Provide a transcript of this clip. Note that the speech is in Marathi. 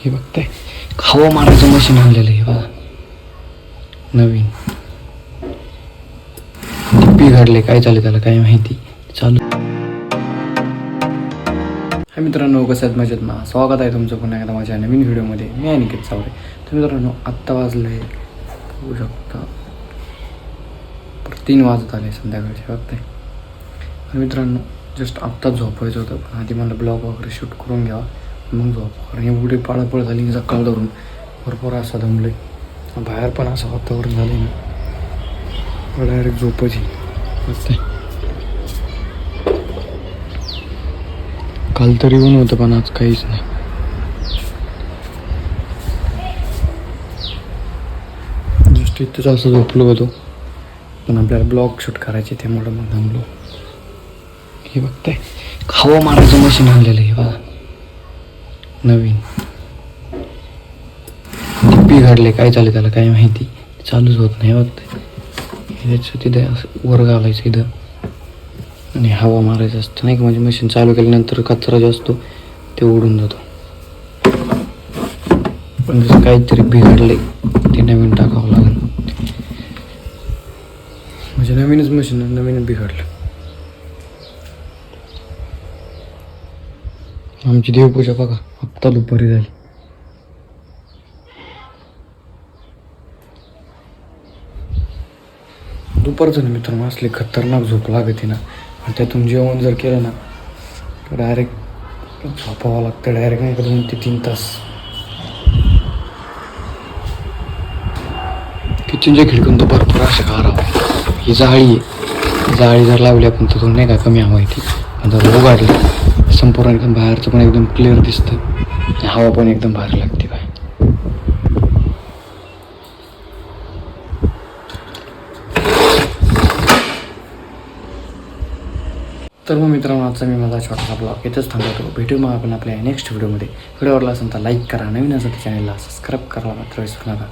हे बघताय हवा मारायचं मशीन आणलेलं आहे बघा नवीन. बिघडले काय चालेल त्याला काय माहिती चालू. हाय मित्रांनो, कसं आहेत मजेत ना? स्वागत आहे तुमचं पुन्हा एकदा माझ्या नवीन व्हिडिओमध्ये. मी अनिकेत सावरे. तर मित्रांनो, आत्ता वाजले होऊ शकता 3 वाजत आले संध्याकाळचे बघताय. आणि मित्रांनो, जस्ट आत्ताच झोपायचं होतं, पण आधी मला ब्लॉग वगैरे शूट करून घ्यावा मग झोप. कारण एवढी पाळापळ झाली सकाळ धरून भरपूर असं दमले. बाहेर पण असं वातावरण झाले ना डायरेक्ट झोपायची बघताय. काल तरी ऊन होतं पण आज काहीच नाही. जस्ट इथंच असं झोपलो होतो, पण आपल्याला ब्लॉग शूट करायचे त्यामुळं मग थांबलो. हे बघताय हवा मारायचं मशीन आणलेलं आहे बघा नवीन. बिघडले काय चालेल त्याला काय माहिती चालूच होत नाही बघताय. याचं तिथे असं वर घालायचं इथं आणि हवा मारायचं असतं नाही का. म्हणजे मशीन चालू केल्यानंतर कचरा जो असतो ते उडून जातो. पण जसं काहीतरी बिघडले ते नवीन टाकावं लागेल. म्हणजे नवीनच मशीन नवीनच बिघडलं. आमची देवपूजा बघा आत्ता दुपारी झाली. दुपारचं ना मित्रांनो असली खतरनाक झोप लागते ना, आणि त्यातून जेवण जर केलं ना तर डायरेक्ट झोपावं लागतं. डायरेक्ट नाही का 2 ते 3 तास. किचनच्या खिडकून तर भरपूर असं गारावं. ही जाळी आहे, जाळी जर लावली आपण तर थोडी नाही का कमी हवा येते. आणि जर उघडली संपूर्ण एकदम बाहेरचं पण एकदम क्लिअर दिसतं आणि हवा पण एकदम भारी लागते बाय. तर मग मित्रांनो, आजचा मी माझा छोटासा ब्लॉग इथंच थांबवतो. भेटू मग आपण आपल्या नेक्स्ट व्हिडिओमध्ये. व्हिडिओ आवडला असेल तर लाईक करा, नवीन असेल तर चॅनलला सबस्क्राईब करायला मात्र विसरू नका.